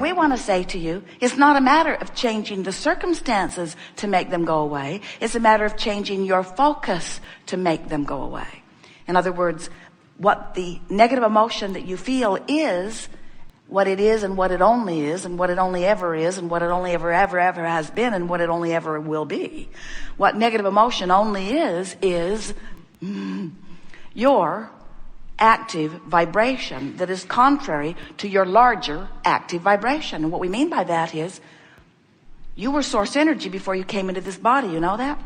we want to say to you, it's not a matter of changing the circumstances to make them go away. It's a matter of changing your focus to make them go away. In other words, what the negative emotion that you feel is, what it is and what it only is and what it only ever is and what it only ever has been and what it only ever will be. What negative emotion only is your active vibration that is contrary to your larger active vibration. And what we mean by that is you were source energy before you came into this body. You know that?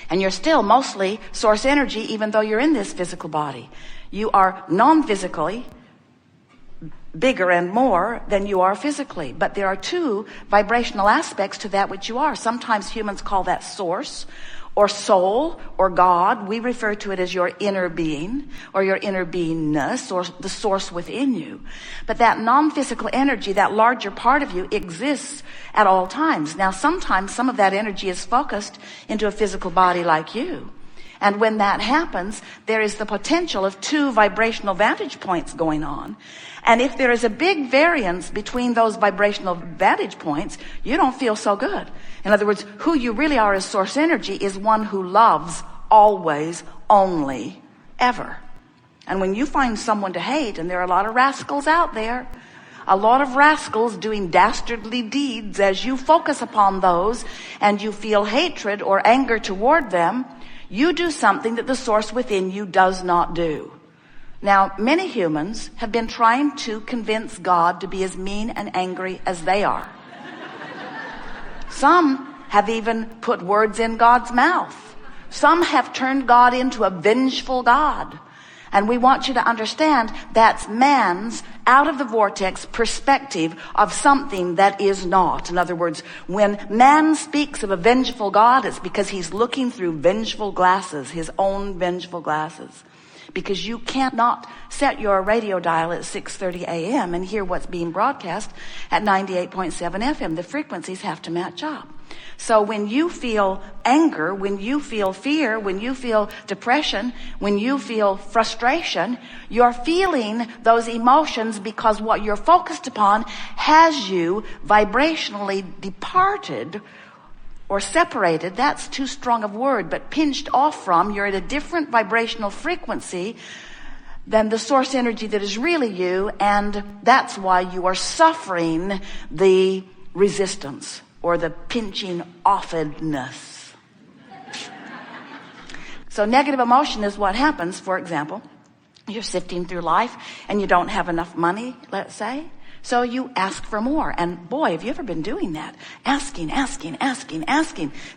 And you're still mostly source energy even though you're in this physical body. You are non-physically bigger and more than you are physically. But there are two vibrational aspects to that which you are. Sometimes humans call that source or soul or God. We refer to it as your inner being or your inner beingness or the source within you. But that non-physical energy, that larger part of you, exists at all times. Now, sometimes some of that energy is focused into a physical body like you. And when that happens, there is the potential of two vibrational vantage points going on. And if there is a big variance between those vibrational vantage points, you don't feel so good. In other words, who you really are as source energy is one who loves always, only, ever. And when you find someone to hate, and there are a lot of rascals out there, a lot of rascals doing dastardly deeds, as you focus upon those and you feel hatred or anger toward them, you do something that the source within you does not do. Now, many humans have been trying to convince God to be as mean and angry as they are. Some have even put words in God's mouth. Some have turned God into a vengeful God. And we want you to understand that's man's out of the vortex perspective of something that is not. In other words, when man speaks of a vengeful God, it's because he's looking through vengeful glasses, his own vengeful glasses. Because you cannot set your radio dial at 6:30 a.m. and hear what's being broadcast at 98.7 FM. The frequencies have to match up. So when you feel anger, when you feel fear, when you feel depression, when you feel frustration, you're feeling those emotions because what you're focused upon has you vibrationally departed or separated. That's too strong of a word, but pinched off from. You're at a different vibrational frequency than the source energy that is really you, and that's why you are suffering the resistance or the pinching offedness. So negative emotion is what happens. For example, you're sifting through life and you don't have enough money, let's say. So you ask for more. And boy, have you ever been doing that? Asking.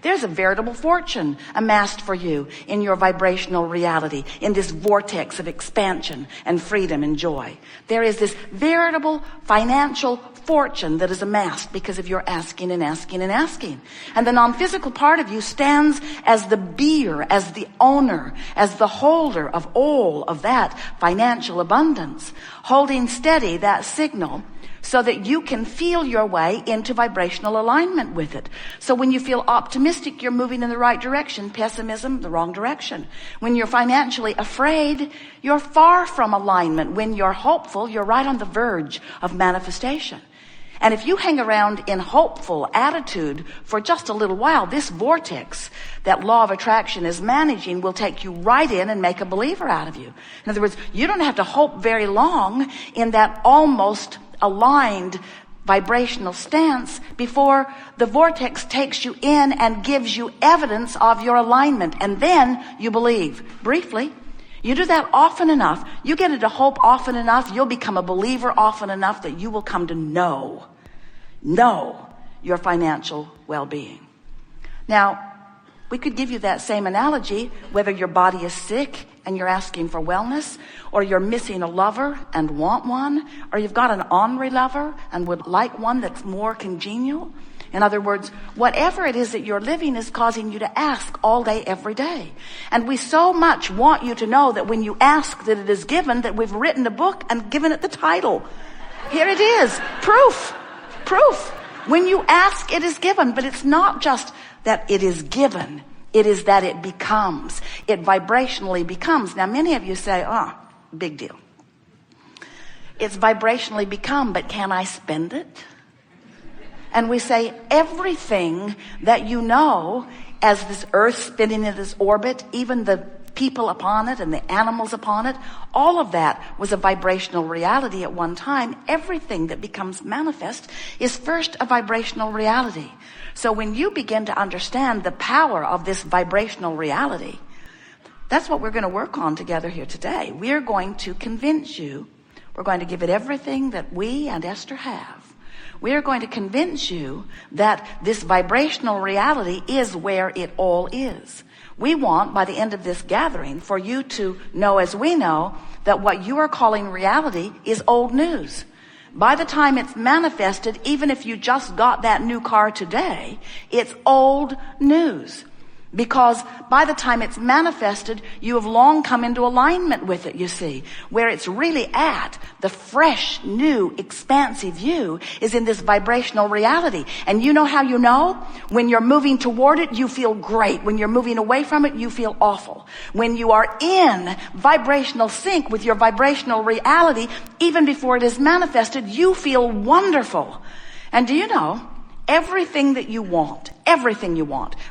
There's a veritable fortune amassed for you in your vibrational reality, in this vortex of expansion and freedom and joy. There is this veritable financial fortune that is amassed because of your asking and asking and asking. And the non-physical part of you stands as the beer, as the owner, as the holder of all of that financial abundance, holding steady that signal so that you can feel your way into vibrational alignment with it. So when you feel optimistic, you're moving in the right direction. Pessimism, the wrong direction. When you're financially afraid, you're far from alignment. When you're hopeful, you're right on the verge of manifestation. And if you hang around in hopeful attitude for just a little while, this vortex that law of attraction is managing will take you right in and make a believer out of you. In other words, you don't have to hope very long in that almost aligned vibrational stance before the vortex takes you in and gives you evidence of your alignment. And then you believe. Briefly. You do that often enough, you get into hope often enough, you'll become a believer often enough that you will come to know your financial well-being. Now, we could give you that same analogy, whether your body is sick and you're asking for wellness, or you're missing a lover and want one, or you've got an ornery lover and would like one that's more congenial. In other words, whatever it is that you're living is causing you to ask all day, every day. And we so much want you to know that when you ask that it is given, that we've written a book and given it the title. Here it is. Proof. When you ask, it is given. But it's not just that it is given. It is that it becomes. It vibrationally becomes. Now, many of you say, big deal. It's vibrationally become, but can I spend it? And we say everything that you know as this earth spinning in this orbit, even the people upon it and the animals upon it, all of that was a vibrational reality at one time. Everything that becomes manifest is first a vibrational reality. So when you begin to understand the power of this vibrational reality, that's what we're going to work on together here today. We're going to convince you. We're going to give it everything that we and Esther have. We are going to convince you that this vibrational reality is where it all is. We want, by the end of this gathering, for you to know, as we know, that what you are calling reality is old news. By the time it's manifested, even if you just got that new car today, it's old news. Because by the time it's manifested, you have long come into alignment with it, you see. Where it's really at, the fresh, new, expansive you is in this vibrational reality. And you know how you know? When you're moving toward it, you feel great. When you're moving away from it, you feel awful. When you are in vibrational sync with your vibrational reality, even before it is manifested, you feel wonderful. And do you know? Everything that you want,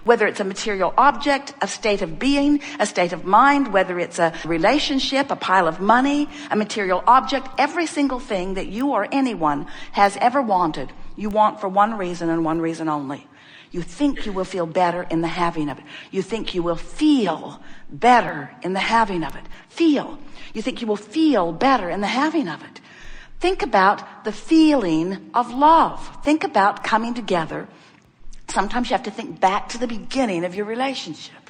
whether it's a material object, a state of being, a state of mind, whether it's a relationship, a pile of money, a material object, every single thing that you or anyone has ever wanted, you want for one reason and one reason only. You think you will feel better in the having of it. You think you will feel better in the having of it. You think you will feel better in the having of it. Think about the feeling of love. Think about coming together. Sometimes you have to think back to the beginning of your relationship.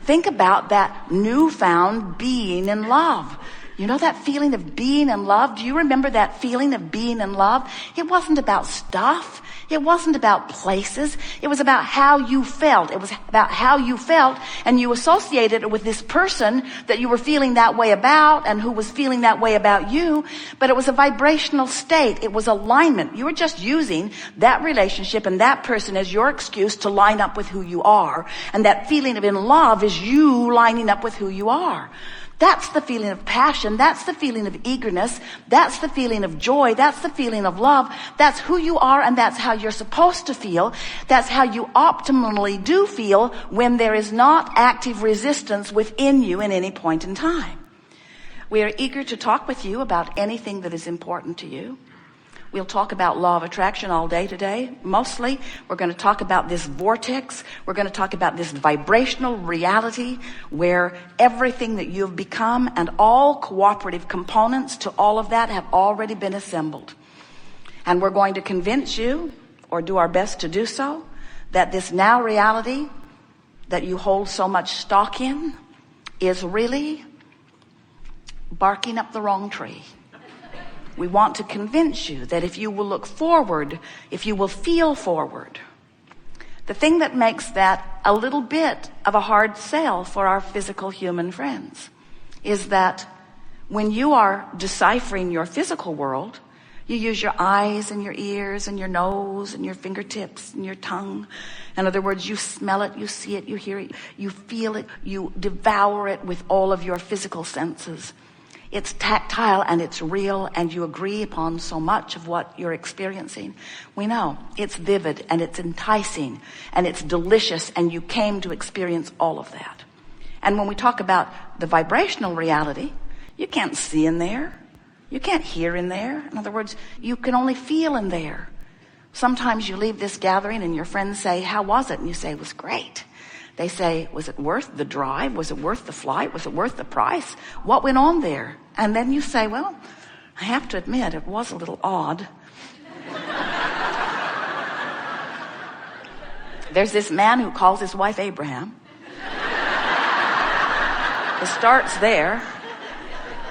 Think about that newfound being in love. You know that feeling of being in love? Do you remember that feeling of being in love? It wasn't about stuff. It wasn't about places. It was about how you felt. It was about how you felt, and you associated it with this person that you were feeling that way about and who was feeling that way about you. But it was a vibrational state. It was alignment. You were just using that relationship and that person as your excuse to line up with who you are. And that feeling of in love is you lining up with who you are. That's the feeling of passion. That's the feeling of eagerness. That's the feeling of joy. That's the feeling of love. That's who you are, and that's how you're supposed to feel. That's how you optimally do feel when there is not active resistance within you in any point in time. We are eager to talk with you about anything that is important to you. We'll talk about law of attraction all day today. Mostly, we're going to talk about this vortex. We're going to talk about this vibrational reality where everything that you've become and all cooperative components to all of that have already been assembled. And we're going to convince you, or do our best to do so, that this now reality that you hold so much stock in is really barking up the wrong tree. We want to convince you that if you will look forward, if you will feel forward, the thing that makes that a little bit of a hard sell for our physical human friends is that when you are deciphering your physical world, you use your eyes and your ears and your nose and your fingertips and your tongue. In other words, you smell it, you see it, you hear it, you feel it, you devour it with all of your physical senses. It's tactile and it's real, and you agree upon so much of what you're experiencing. We know it's vivid and it's enticing and it's delicious, and you came to experience all of that. And when we talk about the vibrational reality, you can't see in there. You can't hear in there. In other words, you can only feel in there. Sometimes you leave this gathering and your friends say, "How was it?" And you say, "It was great." They say, "Was it worth the drive? Was it worth the flight? Was it worth the price? What went on there?" And then you say, "Well, I have to admit, it was a little odd." There's this man who calls his wife Abraham. It starts there.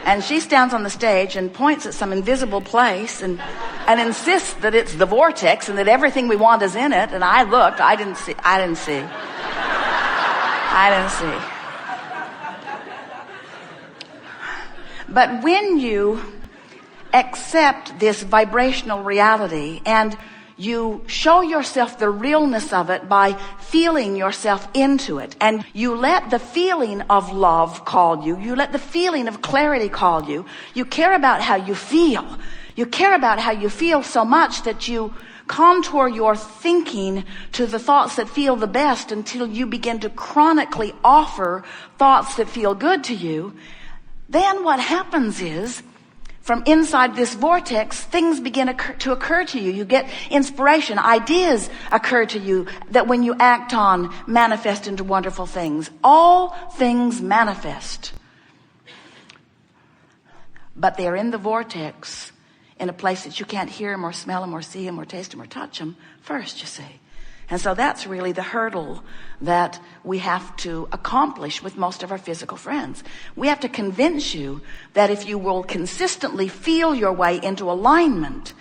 And she stands on the stage and points at some invisible place and insists that it's the vortex and that everything we want is in it. And I looked, I didn't see. But when you accept this vibrational reality and you show yourself the realness of it by feeling yourself into it, and you let the feeling of love call you, you let the feeling of clarity call you, you care about how you feel. You care about how you feel so much that you contour your thinking to the thoughts that feel the best until you begin to chronically offer thoughts that feel good to you. Then what happens is, from inside this vortex, things begin to occur to you. You get inspiration. Ideas occur to you that when you act on, manifest into wonderful things. All things manifest. But they're in the vortex in a place that you can't hear them or smell them or see them or taste them or touch them first, you see. And so that's really the hurdle that we have to accomplish with most of our physical friends. We have to convince you that if you will consistently feel your way into alignment,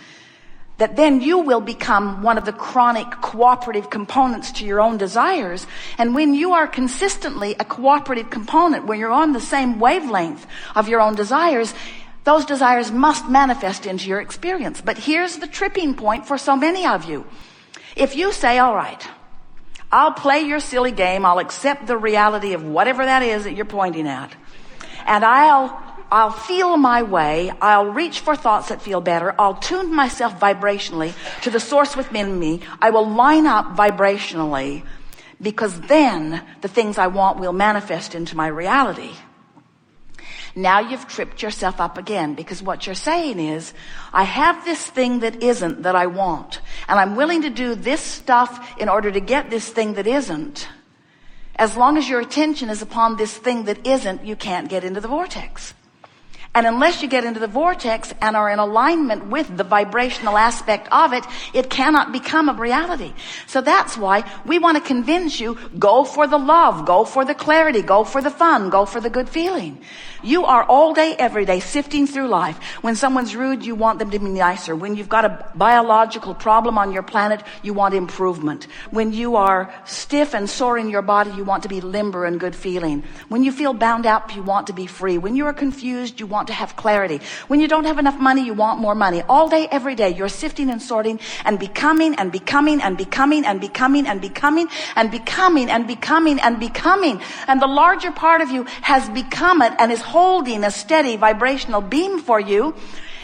that then you will become one of the chronic cooperative components to your own desires. And when you are consistently a cooperative component, when you're on the same wavelength of your own desires, those desires must manifest into your experience. But here's the tripping point for so many of you. If you say, all right, I'll play your silly game, I'll accept the reality of whatever that is that you're pointing at, and I'll feel my way, I'll reach for thoughts that feel better, I'll tune myself vibrationally to the source within me, I will line up vibrationally, because then the things I want will manifest into my reality. Now you've tripped yourself up again, because what you're saying is, I have this thing that isn't that I want, and I'm willing to do this stuff in order to get this thing that isn't. As long as your attention is upon this thing that isn't, you can't get into the vortex. And unless you get into the vortex and are in alignment with the vibrational aspect of it, it cannot become a reality. So that's why we want to convince you, go for the love, go for the clarity, go for the fun, go for the good feeling. You are all day, every day sifting through life. When someone's rude, you want them to be nicer. When you've got a biological problem on your planet, you want improvement. When you are stiff and sore in your body, you want to be limber and good feeling. When you feel bound up, you want to be free. When you are confused, you want to have clarity. When you don't have enough money, you want more money. All day, every day, you're sifting and sorting and becoming and becoming and becoming and becoming and becoming and becoming and becoming and becoming. And the larger part of you has become it and is holding a steady vibrational beam for you.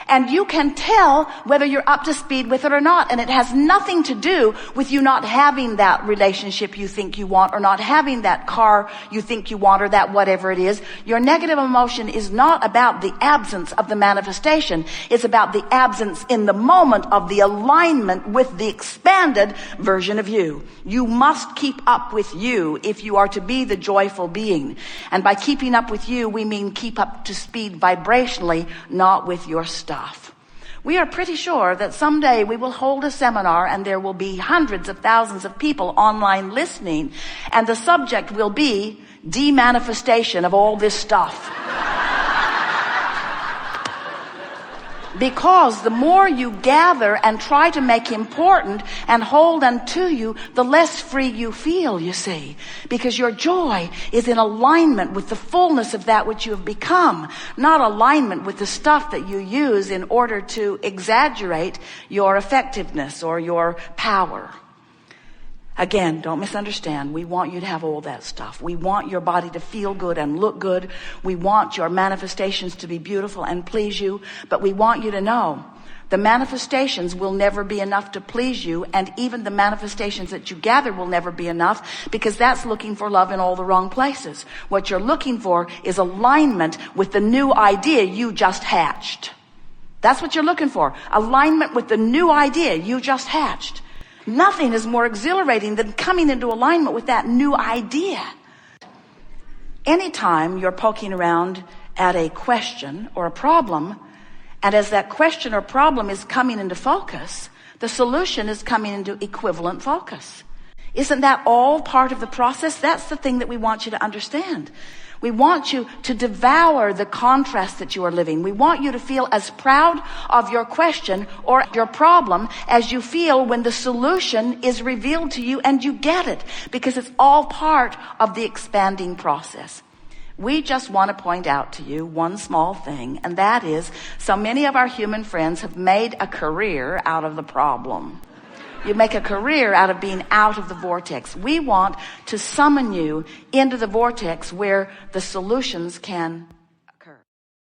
And you can tell whether you're up to speed with it or not. And it has nothing to do with you not having that relationship you think you want, or not having that car you think you want, or that whatever it is. Your negative emotion is not about the absence of the manifestation. It's about the absence in the moment of the alignment with the expanded version of you. You must keep up with you if you are to be the joyful being. And by keeping up with you, we mean keep up to speed vibrationally, not with your stuff. We are pretty sure that someday we will hold a seminar and there will be hundreds of thousands of people online listening, and the subject will be demanifestation of all this stuff. Because the more you gather and try to make important and hold unto you, the less free you feel, you see. Because your joy is in alignment with the fullness of that which you have become, not alignment with the stuff that you use in order to exaggerate your effectiveness or your power. Again, don't misunderstand. We want you to have all that stuff. We want your body to feel good and look good. We want your manifestations to be beautiful and please you. But we want you to know the manifestations will never be enough to please you. And even the manifestations that you gather will never be enough, because that's looking for love in all the wrong places. What you're looking for is alignment with the new idea you just hatched. That's what you're looking for. Alignment with the new idea you just hatched. Nothing is more exhilarating than coming into alignment with that new idea. Anytime you're poking around at a question or a problem, and as that question or problem is coming into focus, the solution is coming into equivalent focus. Isn't that all part of the process? That's the thing that we want you to understand. We want you to devour the contrast that you are living. We want you to feel as proud of your question or your problem as you feel when the solution is revealed to you and you get it, because it's all part of the expanding process. We just want to point out to you one small thing, and that is, so many of our human friends have made a career out of the problem. You make a career out of being out of the vortex. We want to summon you into the vortex where the solutions can